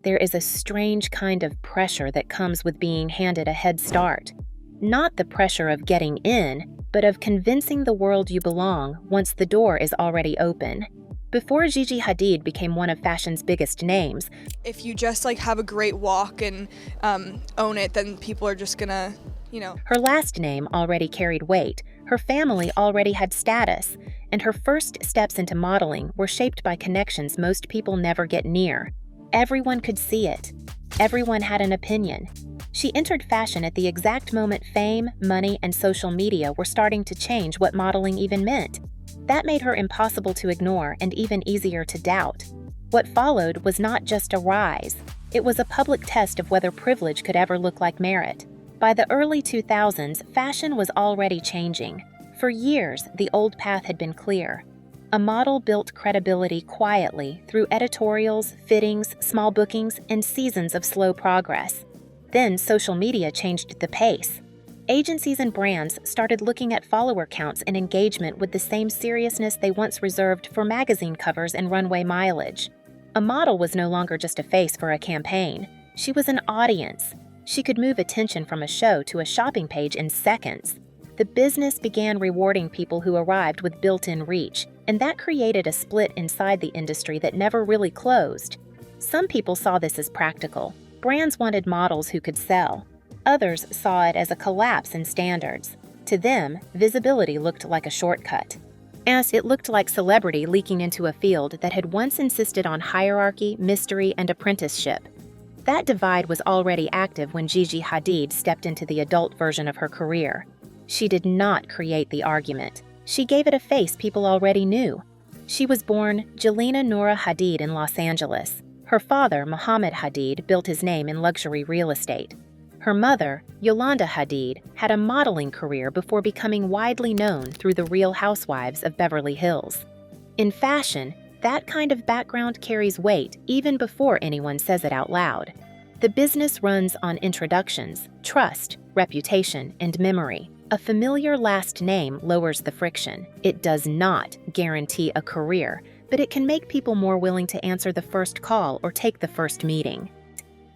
there is a strange kind of pressure that comes with being handed a head start. Not the pressure of getting in, but of convincing the world you belong once the door is already open. Before Gigi Hadid became one of fashion's biggest names, if you just have a great walk and own it, then people are just gonna, her last name already carried weight, her family already had status, and her first steps into modeling were shaped by connections most people never get near. Everyone could see it. Everyone had an opinion. She entered fashion at the exact moment fame, money, and social media were starting to change what modeling even meant. That made her impossible to ignore and even easier to doubt. What followed was not just a rise. It was a public test of whether privilege could ever look like merit. By the early 2000s, fashion was already changing. For years, the old path had been clear. A model built credibility quietly through editorials, fittings, small bookings, and seasons of slow progress. Then social media changed the pace. Agencies and brands started looking at follower counts and engagement with the same seriousness they once reserved for magazine covers and runway mileage. A model was no longer just a face for a campaign. She was an audience. She could move attention from a show to a shopping page in seconds. The business began rewarding people who arrived with built-in reach, and that created a split inside the industry that never really closed. Some people saw this as practical. Brands wanted models who could sell. Others saw it as a collapse in standards. To them, visibility looked like a shortcut. As it looked like celebrity leaking into a field that had once insisted on hierarchy, mystery, and apprenticeship. That divide was already active when Gigi Hadid stepped into the adult version of her career. She did not create the argument. She gave it a face people already knew. She was born Jelena Noura Hadid in Los Angeles. Her father, Mohammed Hadid, built his name in luxury real estate. Her mother, Yolanda Hadid, had a modeling career before becoming widely known through the Real Housewives of Beverly Hills. In fashion, that kind of background carries weight even before anyone says it out loud. The business runs on introductions, trust, reputation, and memory. A familiar last name lowers the friction. It does not guarantee a career, but it can make people more willing to answer the first call or take the first meeting.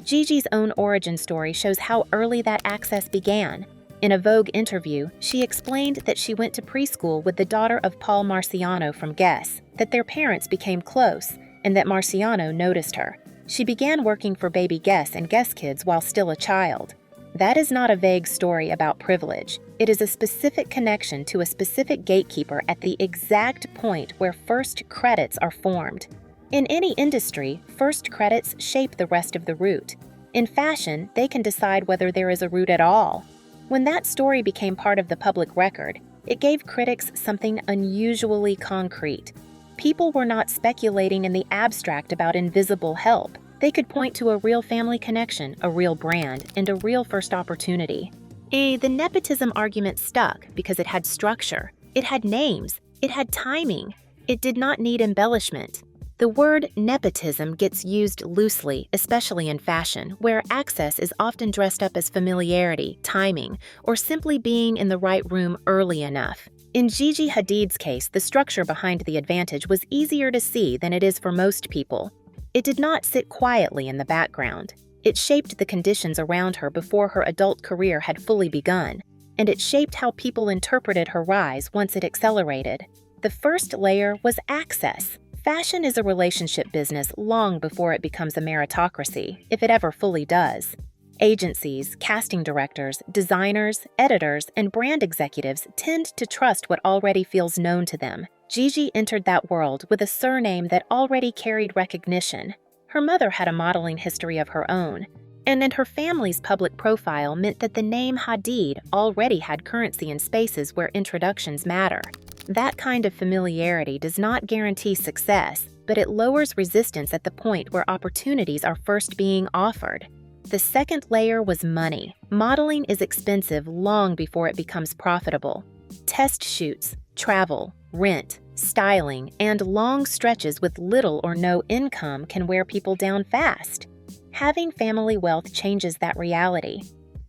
Gigi's own origin story shows how early that access began. In a Vogue interview, she explained that she went to preschool with the daughter of Paul Marciano from Guess, that their parents became close, and that Marciano noticed her. She began working for Baby Guess and Guess Kids while still a child. That is not a vague story about privilege. It is a specific connection to a specific gatekeeper at the exact point where first credits are formed. In any industry, first credits shape the rest of the route. In fashion, they can decide whether there is a route at all. When that story became part of the public record, it gave critics something unusually concrete. People were not speculating in the abstract about invisible help. They could point to a real family connection, a real brand, and a real first opportunity. The nepotism argument stuck because it had structure, it had names, it had timing. It did not need embellishment. The word nepotism gets used loosely, especially in fashion, where access is often dressed up as familiarity, timing, or simply being in the right room early enough. In Gigi Hadid's case, the structure behind the advantage was easier to see than it is for most people. It did not sit quietly in the background. It shaped the conditions around her before her adult career had fully begun, and it shaped how people interpreted her rise once it accelerated. The first layer was access. Fashion is a relationship business long before it becomes a meritocracy, if it ever fully does. Agencies, casting directors, designers, editors, and brand executives tend to trust what already feels known to them. Gigi entered that world with a surname that already carried recognition. Her mother had a modeling history of her own, and her family's public profile meant that the name Hadid already had currency in spaces where introductions matter. That kind of familiarity does not guarantee success, but it lowers resistance at the point where opportunities are first being offered. The second layer was money. Modeling is expensive long before it becomes profitable. Test shoots, travel, rent, styling, and long stretches with little or no income can wear people down fast. Having family wealth changes that reality.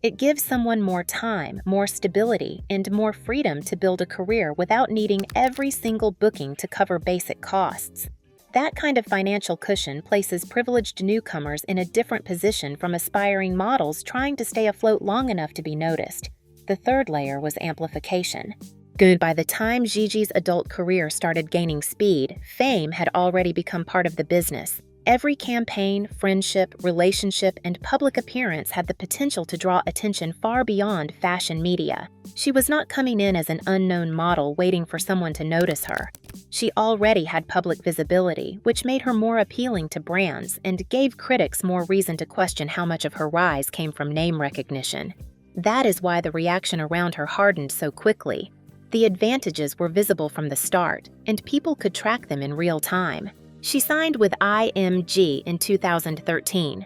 It gives someone more time, more stability, and more freedom to build a career without needing every single booking to cover basic costs. That kind of financial cushion places privileged newcomers in a different position from aspiring models trying to stay afloat long enough to be noticed. The third layer was amplification. Good. By the time Gigi's adult career started gaining speed, fame had already become part of the business. Every campaign, friendship, relationship, and public appearance had the potential to draw attention far beyond fashion media. She was not coming in as an unknown model waiting for someone to notice her. She already had public visibility, which made her more appealing to brands and gave critics more reason to question how much of her rise came from name recognition. That is why the reaction around her hardened so quickly. The advantages were visible from the start, and people could track them in real time. She signed with IMG in 2013.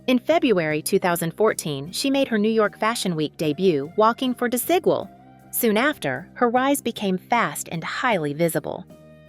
In February 2014, she made her New York Fashion Week debut walking for Desigual. Soon after, her rise became fast and highly visible.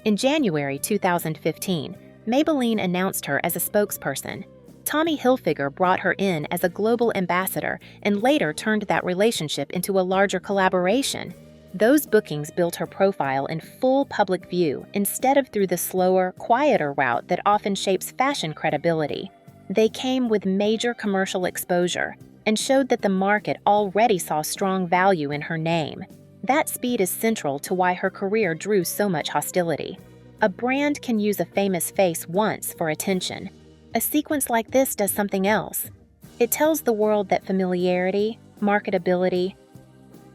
In January 2015, Maybelline announced her as a spokesperson. Tommy Hilfiger brought her in as a global ambassador and later turned that relationship into a larger collaboration. Those bookings built her profile in full public view instead of through the slower, quieter route that often shapes fashion credibility. They came with major commercial exposure and showed that the market already saw strong value in her name. That speed is central to why her career drew so much hostility. A brand can use a famous face once for attention. A sequence like this does something else. It tells the world that familiarity, marketability,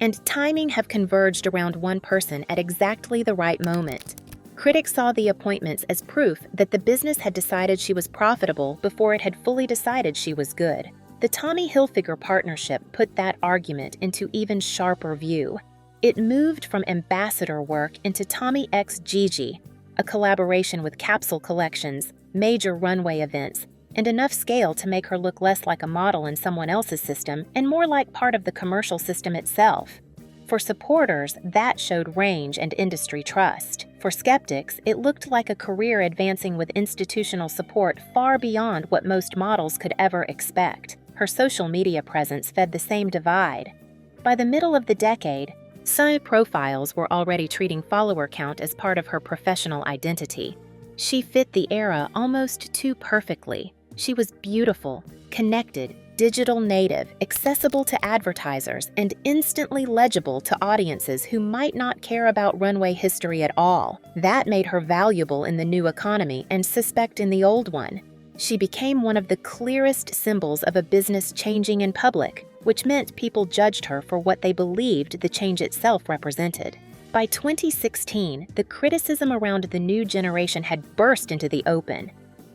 and timing have converged around one person at exactly the right moment. Critics saw the appointments as proof that the business had decided she was profitable before it had fully decided she was good. The Tommy Hilfiger partnership put that argument into even sharper view. It moved from ambassador work into Tommy x Gigi, a collaboration with capsule collections, major runway events, and enough scale to make her look less like a model in someone else's system and more like part of the commercial system itself. For supporters, that showed range and industry trust. For skeptics, it looked like a career advancing with institutional support far beyond what most models could ever expect. Her social media presence fed the same divide. By the middle of the decade, some profiles were already treating follower count as part of her professional identity. She fit the era almost too perfectly. She was beautiful, connected, digital native, accessible to advertisers, and instantly legible to audiences who might not care about runway history at all. That made her valuable in the new economy and suspect in the old one. She became one of the clearest symbols of a business changing in public, which meant people judged her for what they believed the change itself represented. By 2016, the criticism around the new generation had burst into the open.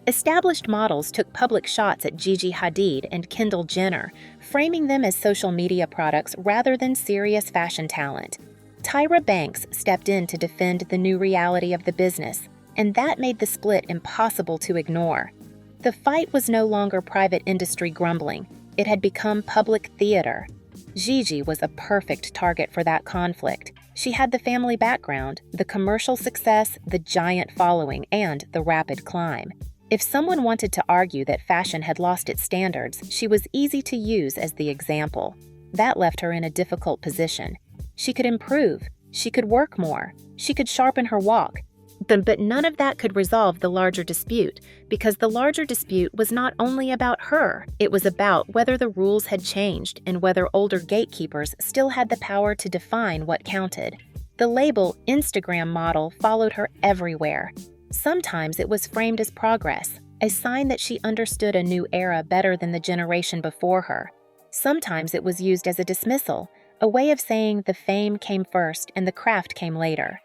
Established models took public shots at Gigi Hadid and Kendall Jenner, framing them as social media products rather than serious fashion talent. Tyra Banks stepped in to defend the new reality of the business, and that made the split impossible to ignore. The fight was no longer private industry grumbling. It had become public theater. Gigi was a perfect target for that conflict. She had the family background, the commercial success, the giant following, and the rapid climb. If someone wanted to argue that fashion had lost its standards, she was easy to use as the example. That left her in a difficult position. She could improve, she could work more, she could sharpen her walk. But none of that could resolve the larger dispute, because the larger dispute was not only about her. It was about whether the rules had changed and whether older gatekeepers still had the power to define what counted. The label Instagram model followed her everywhere. Sometimes it was framed as progress, a sign that she understood a new era better than the generation before her. Sometimes it was used as a dismissal, a way of saying the fame came first and the craft came later.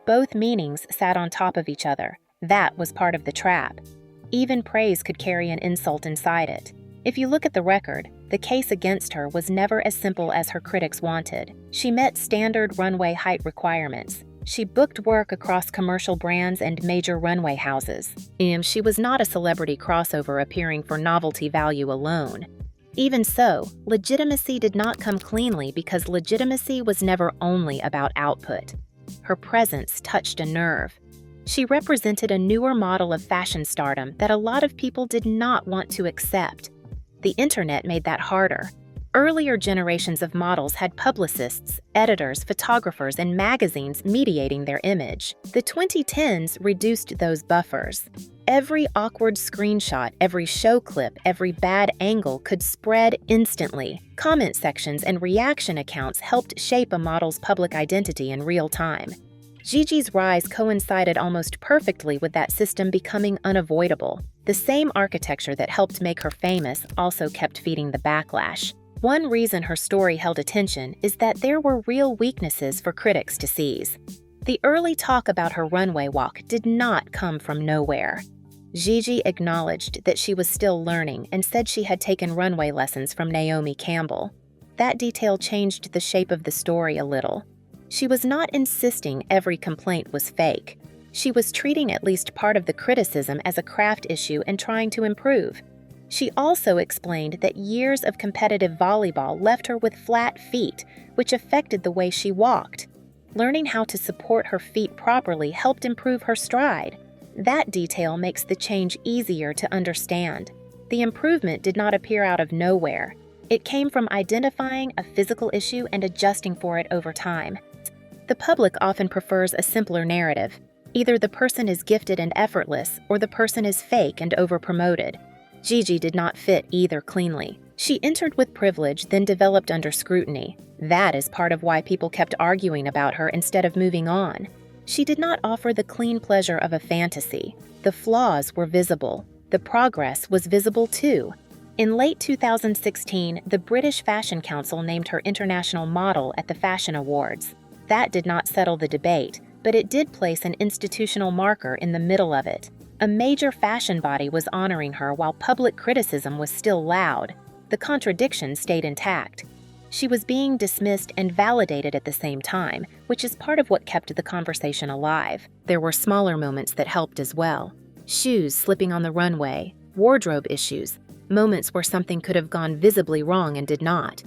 Both meanings sat on top of each other. That was part of the trap. Even praise could carry an insult inside it. If you look at the record, the case against her was never as simple as her critics wanted. She met standard runway height requirements. She booked work across commercial brands and major runway houses. And she was not a celebrity crossover appearing for novelty value alone. Even so, legitimacy did not come cleanly because legitimacy was never only about output. Her presence touched a nerve. She represented a newer model of fashion stardom that a lot of people did not want to accept. The internet made that harder. Earlier generations of models had publicists, editors, photographers, and magazines mediating their image. The 2010s reduced those buffers. Every awkward screenshot, every show clip, every bad angle could spread instantly. Comment sections and reaction accounts helped shape a model's public identity in real time. Gigi's rise coincided almost perfectly with that system becoming unavoidable. The same architecture that helped make her famous also kept feeding the backlash. One reason her story held attention is that there were real weaknesses for critics to seize. The early talk about her runway walk did not come from nowhere. Gigi acknowledged that she was still learning and said she had taken runway lessons from Naomi Campbell. That detail changed the shape of the story a little. She was not insisting every complaint was fake. She was treating at least part of the criticism as a craft issue and trying to improve. She also explained that years of competitive volleyball left her with flat feet, which affected the way she walked. Learning how to support her feet properly helped improve her stride. That detail makes the change easier to understand. The improvement did not appear out of nowhere. It came from identifying a physical issue and adjusting for it over time. The public often prefers a simpler narrative. Either the person is gifted and effortless, or the person is fake and over-promoted. Gigi did not fit either cleanly. She entered with privilege, then developed under scrutiny. That is part of why people kept arguing about her instead of moving on. She did not offer the clean pleasure of a fantasy. The flaws were visible. The progress was visible too. In late 2016, the British Fashion Council named her international model at the Fashion Awards. That did not settle the debate, but it did place an institutional marker in the middle of it. A major fashion body was honoring her while public criticism was still loud. The contradiction stayed intact. She was being dismissed and validated at the same time, which is part of what kept the conversation alive. There were smaller moments that helped as well. Shoes slipping on the runway, wardrobe issues, moments where something could have gone visibly wrong and did not.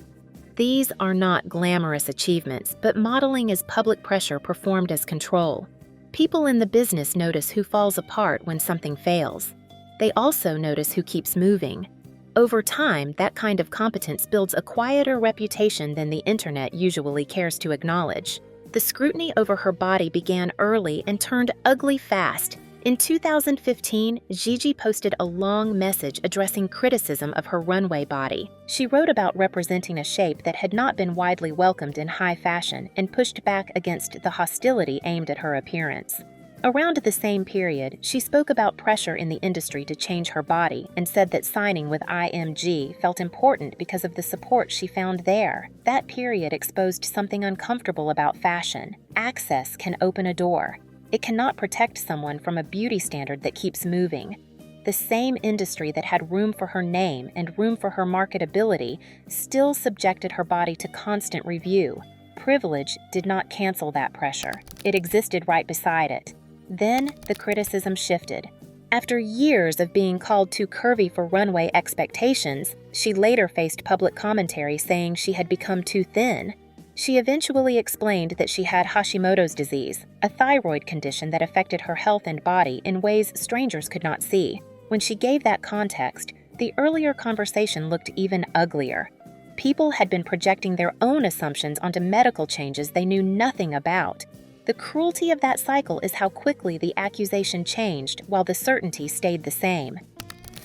These are not glamorous achievements, but modeling is public pressure performed as control. People in the business notice who falls apart when something fails. They also notice who keeps moving. Over time, that kind of competence builds a quieter reputation than the internet usually cares to acknowledge. The scrutiny over her body began early and turned ugly fast. In 2015, Gigi posted a long message addressing criticism of her runway body. She wrote about representing a shape that had not been widely welcomed in high fashion and pushed back against the hostility aimed at her appearance. Around the same period, she spoke about pressure in the industry to change her body and said that signing with IMG felt important because of the support she found there. That period exposed something uncomfortable about fashion. Access can open a door. It cannot protect someone from a beauty standard that keeps moving. The same industry that had room for her name and room for her marketability still subjected her body to constant review. Privilege did not cancel that pressure. It existed right beside it. Then the criticism shifted. After years of being called too curvy for runway expectations, she later faced public commentary saying she had become too thin. She eventually explained that she had Hashimoto's disease, a thyroid condition that affected her health and body in ways strangers could not see. When she gave that context, the earlier conversation looked even uglier. People had been projecting their own assumptions onto medical changes they knew nothing about. The cruelty of that cycle is how quickly the accusation changed while the certainty stayed the same.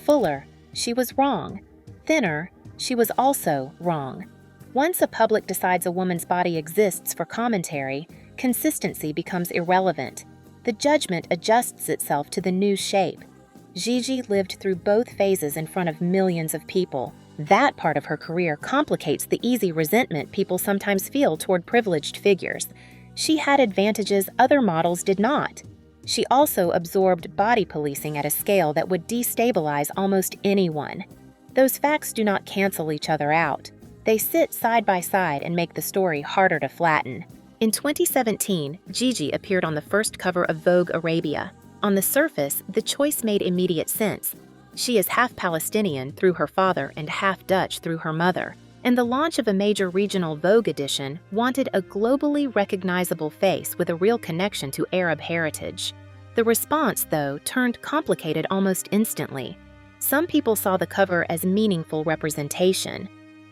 Fuller, she was wrong. Thinner, she was also wrong. Once a public decides a woman's body exists for commentary, consistency becomes irrelevant. The judgment adjusts itself to the new shape. Gigi lived through both phases in front of millions of people. That part of her career complicates the easy resentment people sometimes feel toward privileged figures. She had advantages other models did not. She also absorbed body policing at a scale that would destabilize almost anyone. Those facts do not cancel each other out. They sit side by side and make the story harder to flatten. In 2017, Gigi appeared on the first cover of Vogue Arabia. On the surface, the choice made immediate sense. She is half Palestinian through her father and half Dutch through her mother, and the launch of a major regional Vogue edition wanted a globally recognizable face with a real connection to Arab heritage. The response, though, turned complicated almost instantly. Some people saw the cover as meaningful representation.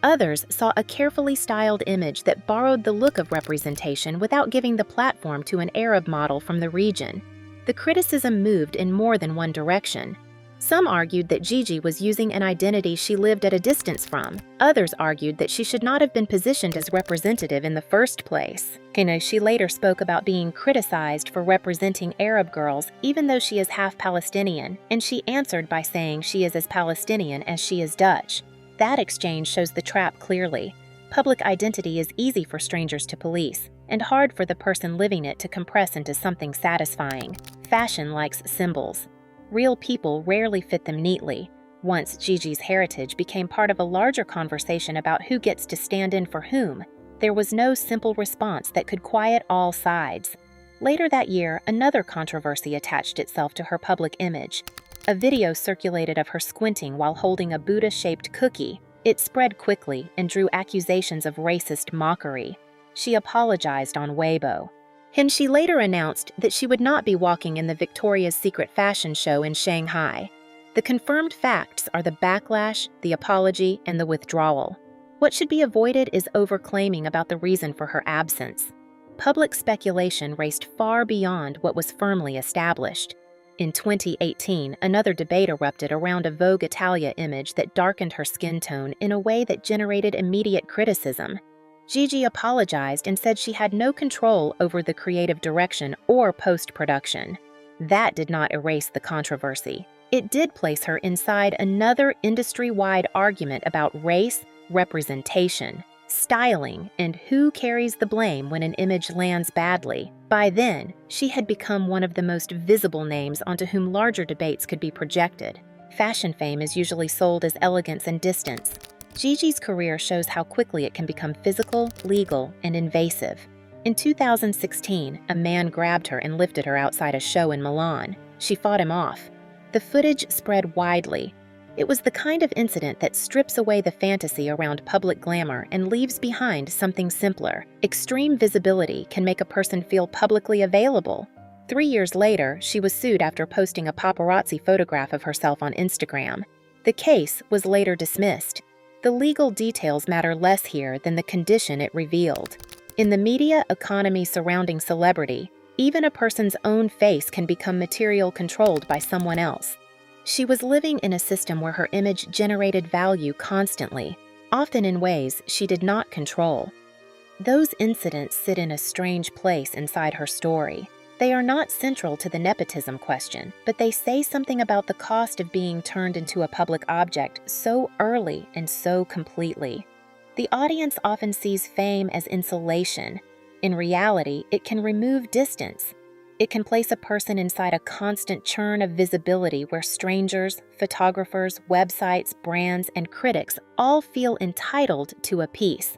Others saw a carefully styled image that borrowed the look of representation without giving the platform to an Arab model from the region. The criticism moved in more than one direction. Some argued that Gigi was using an identity she lived at a distance from. Others argued that she should not have been positioned as representative in the first place. She later spoke about being criticized for representing Arab girls even though she is half Palestinian, and she answered by saying she is as Palestinian as she is Dutch. That exchange shows the trap clearly. Public identity is easy for strangers to police, and hard for the person living it to compress into something satisfying. Fashion likes symbols. Real people rarely fit them neatly. Once Gigi's heritage became part of a larger conversation about who gets to stand in for whom, there was no simple response that could quiet all sides. Later that year, another controversy attached itself to her public image. A video circulated of her squinting while holding a Buddha-shaped cookie. It spread quickly and drew accusations of racist mockery. She apologized on Weibo. She later announced that she would not be walking in the Victoria's Secret fashion show in Shanghai. The confirmed facts are the backlash, the apology, and the withdrawal. What should be avoided is overclaiming about the reason for her absence. Public speculation raced far beyond what was firmly established. In 2018, another debate erupted around a Vogue Italia image that darkened her skin tone in a way that generated immediate criticism. Gigi apologized and said she had no control over the creative direction or post-production. That did not erase the controversy. It did place her inside another industry-wide argument about race, representation, styling, and who carries the blame when an image lands badly. By then, she had become one of the most visible names onto whom larger debates could be projected. Fashion fame is usually sold as elegance and distance. Gigi's career shows how quickly it can become physical, legal, and invasive. In 2016, a man grabbed her and lifted her outside a show in Milan. She fought him off. The footage spread widely. It was the kind of incident that strips away the fantasy around public glamour and leaves behind something simpler. Extreme visibility can make a person feel publicly available. 3 years later, she was sued after posting a paparazzi photograph of herself on Instagram. The case was later dismissed. The legal details matter less here than the condition it revealed. In the media economy surrounding celebrity, even a person's own face can become material controlled by someone else. She was living in a system where her image generated value constantly, often in ways she did not control. Those incidents sit in a strange place inside her story. They are not central to the nepotism question, but they say something about the cost of being turned into a public object so early and so completely. The audience often sees fame as insulation. In reality, it can remove distance. It can place a person inside a constant churn of visibility where strangers, photographers, websites, brands, and critics all feel entitled to a piece.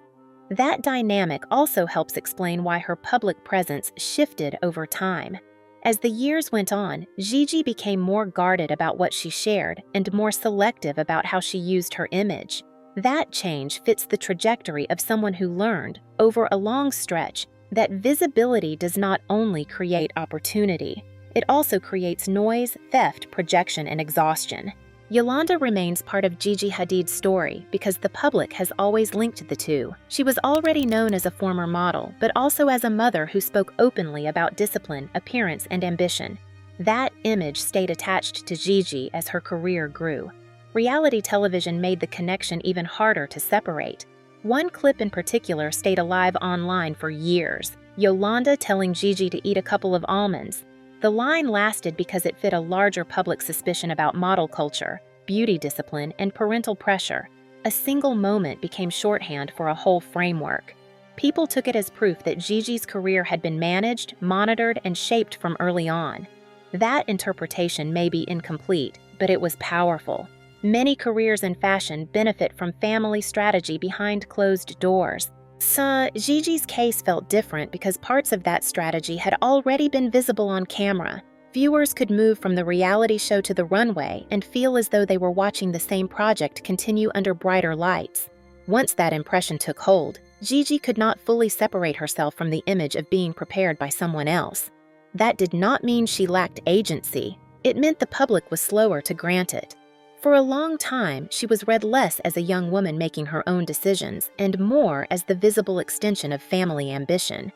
That dynamic also helps explain why her public presence shifted over time. As the years went on, Gigi became more guarded about what she shared and more selective about how she used her image. That change fits the trajectory of someone who learned, over a long stretch, that visibility does not only create opportunity, it also creates noise, theft, projection, and exhaustion. Yolanda remains part of Gigi Hadid's story because the public has always linked the two. She was already known as a former model, but also as a mother who spoke openly about discipline, appearance, and ambition. That image stayed attached to Gigi as her career grew. Reality television made the connection even harder to separate. One clip in particular stayed alive online for years, Yolanda telling Gigi to eat a couple of almonds. The line lasted because it fit a larger public suspicion about model culture, beauty discipline, and parental pressure. A single moment became shorthand for a whole framework. People took it as proof that Gigi's career had been managed, monitored, and shaped from early on. That interpretation may be incomplete, but it was powerful. Many careers in fashion benefit from family strategy behind closed doors. Gigi's case felt different because parts of that strategy had already been visible on camera. Viewers could move from the reality show to the runway and feel as though they were watching the same project continue under brighter lights. Once that impression took hold, Gigi could not fully separate herself from the image of being prepared by someone else. That did not mean she lacked agency. It meant the public was slower to grant it. For a long time, she was read less as a young woman making her own decisions and more as the visible extension of family ambition.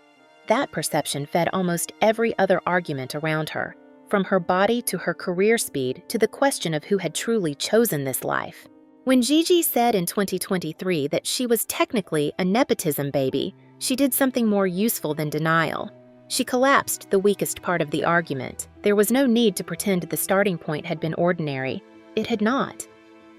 That perception fed almost every other argument around her, from her body to her career speed to the question of who had truly chosen this life. When Gigi said in 2023 that she was technically a nepotism baby, she did something more useful than denial. She collapsed the weakest part of the argument. There was no need to pretend the starting point had been ordinary. It had not.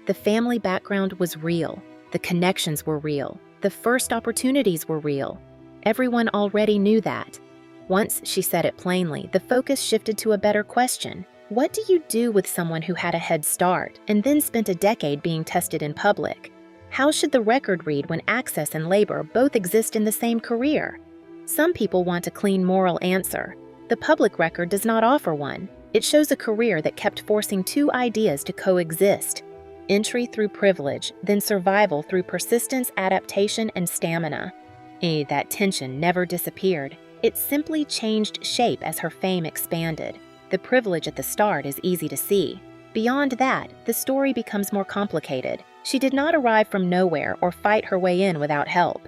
The family background was real. The connections were real. The first opportunities were real. Everyone already knew that. Once she said it plainly, the focus shifted to a better question. What do you do with someone who had a head start and then spent a decade being tested in public? How should the record read when access and labor both exist in the same career? Some people want a clean moral answer. The public record does not offer one. It shows a career that kept forcing two ideas to coexist: entry through privilege, then survival through persistence, adaptation, and stamina. That tension never disappeared. It simply changed shape as her fame expanded. The privilege at the start is easy to see. Beyond that, the story becomes more complicated. She did not arrive from nowhere or fight her way in without help.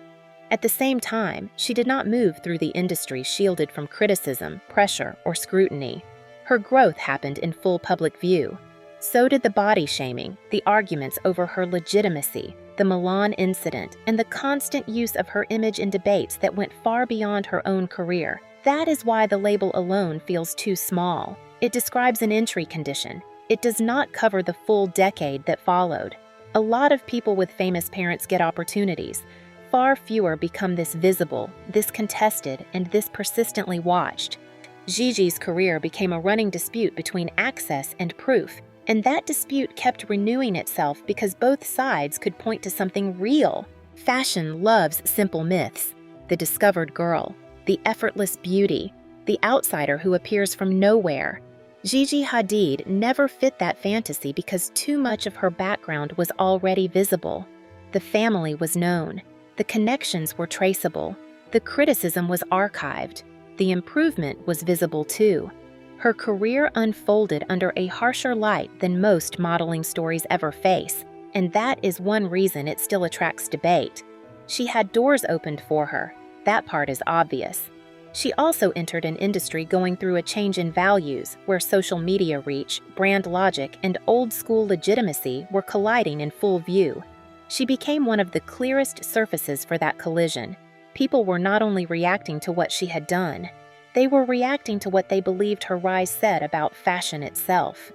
At the same time, she did not move through the industry shielded from criticism, pressure, or scrutiny. Her growth happened in full public view. So did the body shaming, the arguments over her legitimacy, the Milan incident, and the constant use of her image in debates that went far beyond her own career. That is why the label alone feels too small. It describes an entry condition. It does not cover the full decade that followed. A lot of people with famous parents get opportunities. Far fewer become this visible, this contested, and this persistently watched. Gigi's career became a running dispute between access and proof, and that dispute kept renewing itself because both sides could point to something real. Fashion loves simple myths: the discovered girl, the effortless beauty, the outsider who appears from nowhere. Gigi Hadid never fit that fantasy because too much of her background was already visible. The family was known. The connections were traceable. The criticism was archived. The improvement was visible too. Her career unfolded under a harsher light than most modeling stories ever face, and that is one reason it still attracts debate. She had doors opened for her. That part is obvious. She also entered an industry going through a change in values, where social media reach, brand logic, and old-school legitimacy were colliding in full view. She became one of the clearest surfaces for that collision. People were not only reacting to what she had done, they were reacting to what they believed her rise said about fashion itself.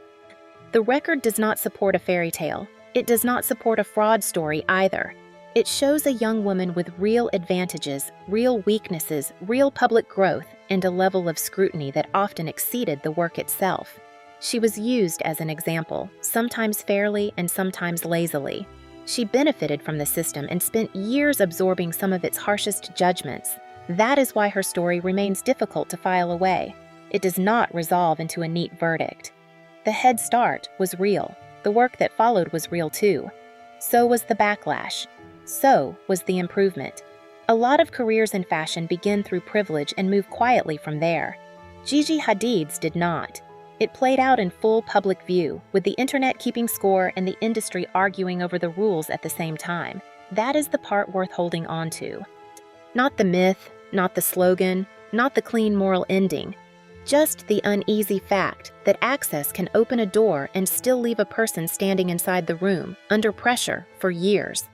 The record does not support a fairy tale. It does not support a fraud story either. It shows a young woman with real advantages, real weaknesses, real public growth, and a level of scrutiny that often exceeded the work itself. She was used as an example, sometimes fairly and sometimes lazily. She benefited from the system and spent years absorbing some of its harshest judgments. That is why her story remains difficult to file away. It does not resolve into a neat verdict. The head start was real. The work that followed was real too. So was the backlash. So was the improvement. A lot of careers in fashion begin through privilege and move quietly from there. Gigi Hadid's did not. It played out in full public view, with the internet keeping score and the industry arguing over the rules at the same time. That is the part worth holding on to. Not the myth, not the slogan, not the clean moral ending. Just the uneasy fact that access can open a door and still leave a person standing inside the room, under pressure, for years.